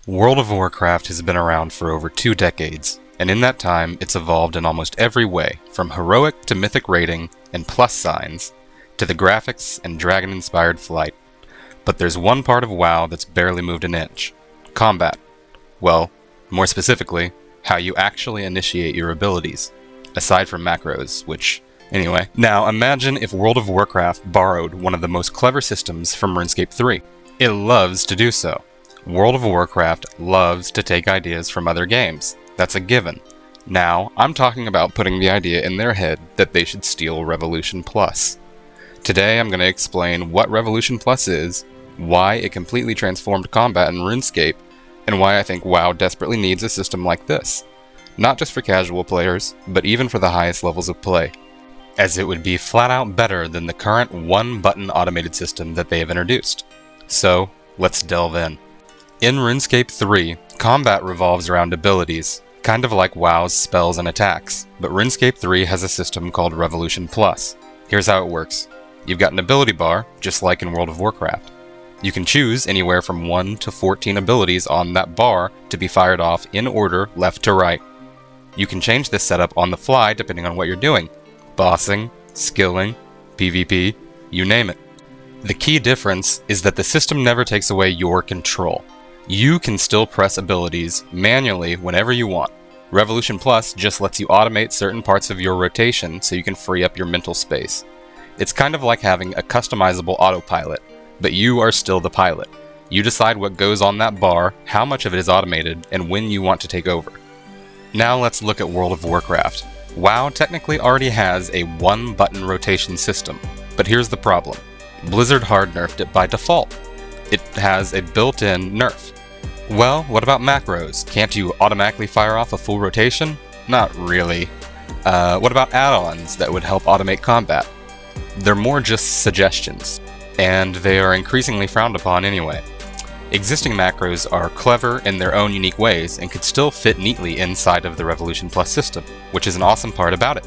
World of Warcraft has been around for over 2 decades, and in that time it's evolved in almost every way, from heroic to mythic rating and plus signs, to the graphics and dragon-inspired flight. But there's one part of WoW that's barely moved an inch: combat. Well, more specifically, how you actually initiate your abilities, aside from macros, which, anyway. Now imagine if World of Warcraft borrowed one of the most clever systems from RuneScape 3. It loves to do so. World of Warcraft loves to take ideas from other games. That's a given. Now, I'm talking about putting the idea in their head that they should steal Revolution Plus. Today I'm going to explain what Revolution Plus is, why it completely transformed combat in RuneScape, and why I think WoW desperately needs a system like this. Not just for casual players, but even for the highest levels of play, as it would be flat out better than the current one-button automated system that they have introduced. So, let's delve in. In RuneScape 3, combat revolves around abilities, kind of like WoW's spells and attacks, but RuneScape 3 has a system called Revolution Plus. Here's how it works. You've got an ability bar, just like in World of Warcraft. You can choose anywhere from 1 to 14 abilities on that bar to be fired off in order left to right. You can change this setup on the fly depending on what you're doing. Bossing, skilling, PvP, you name it. The key difference is that the system never takes away your control. You can still press abilities manually whenever you want. Revolution Plus just lets you automate certain parts of your rotation so you can free up your mental space. It's kind of like having a customizable autopilot, but you are still the pilot. You decide what goes on that bar, how much of it is automated, and when you want to take over. Now let's look at World of Warcraft. WoW technically already has a one-button rotation system, but here's the problem. Blizzard hard nerfed it by default. It has a built-in nerf. Well, what about macros? Can't you automatically fire off a full rotation? Not really. What about add-ons that would help automate combat? They're more just suggestions, and they are increasingly frowned upon anyway. Existing macros are clever in their own unique ways and could still fit neatly inside of the Revolution Plus system, which is an awesome part about it.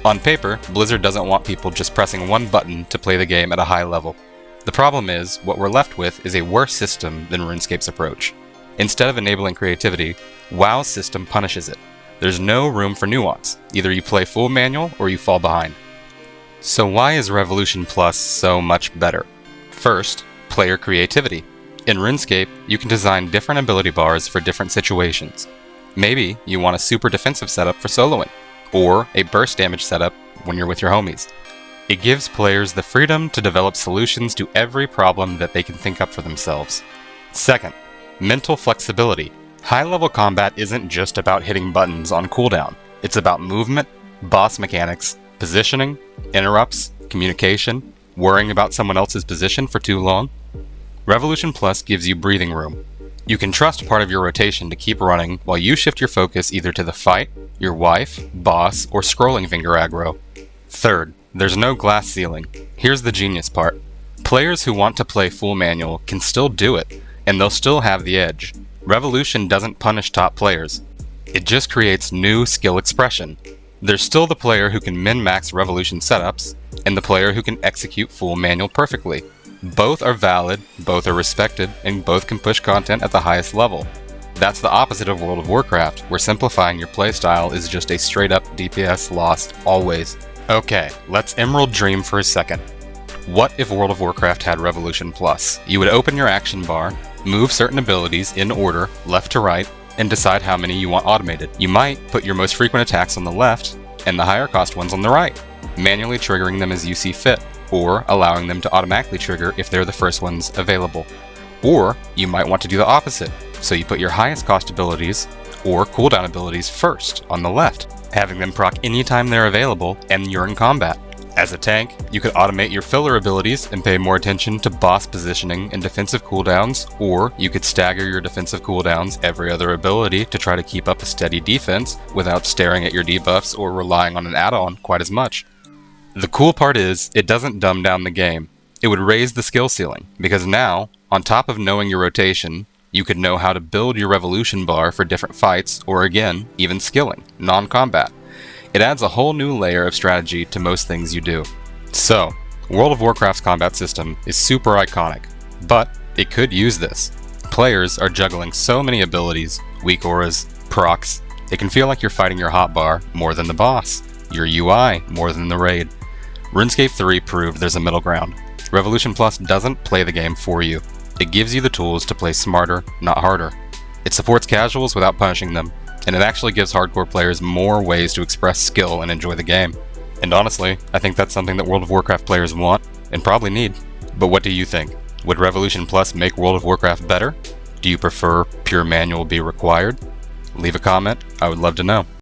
On paper, Blizzard doesn't want people just pressing one button to play the game at a high level. The problem is, what we're left with is a worse system than RuneScape's approach. Instead of enabling creativity, WoW's system punishes it. There's no room for nuance. Either you play full manual or you fall behind. So why is Revolution Plus so much better? First, player creativity. In RuneScape, you can design different ability bars for different situations. Maybe you want a super defensive setup for soloing, or a burst damage setup when you're with your homies. It gives players the freedom to develop solutions to every problem that they can think up for themselves. Second, mental flexibility. High-level combat isn't just about hitting buttons on cooldown. It's about movement, boss mechanics, positioning, interrupts, communication, worrying about someone else's position for too long. Revolution Plus gives you breathing room. You can trust part of your rotation to keep running while you shift your focus either to the fight, your wife, boss, or scrolling finger aggro. Third, there's no glass ceiling. Here's the genius part. Players who want to play full manual can still do it, and they'll still have the edge. Revolution doesn't punish top players. It just creates new skill expression. There's still the player who can min-max Revolution setups, and the player who can execute full manual perfectly. Both are valid, both are respected, and both can push content at the highest level. That's the opposite of World of Warcraft, where simplifying your playstyle is just a straight-up DPS lost always. Okay, let's Emerald Dream for a second. What if World of Warcraft had Revolution Plus? You would open your action bar, move certain abilities in order, left to right, and decide how many you want automated. You might put your most frequent attacks on the left, and the higher cost ones on the right, manually triggering them as you see fit, or allowing them to automatically trigger if they're the first ones available. Or you might want to do the opposite, so you put your highest cost abilities, or cooldown abilities first on the left, having them proc anytime they're available and you're in combat. As a tank, you could automate your filler abilities and pay more attention to boss positioning and defensive cooldowns, or you could stagger your defensive cooldowns every other ability to try to keep up a steady defense without staring at your debuffs or relying on an add-on quite as much. The cool part is, it doesn't dumb down the game. It would raise the skill ceiling, because now, on top of knowing your rotation, you could know how to build your Revolution bar for different fights, or again, even skilling, non-combat. It adds a whole new layer of strategy to most things you do. So, World of Warcraft's combat system is super iconic, but it could use this. Players are juggling so many abilities, weak auras, procs, it can feel like you're fighting your hotbar more than the boss, your UI more than the raid. RuneScape 3 proved there's a middle ground. Revolution Plus doesn't play the game for you. It gives you the tools to play smarter, not harder. It supports casuals without punishing them, and it actually gives hardcore players more ways to express skill and enjoy the game. And honestly, I think that's something that World of Warcraft players want, and probably need. But what do you think? Would Revolution Plus make World of Warcraft better? Do you prefer pure manual be required? Leave a comment, I would love to know.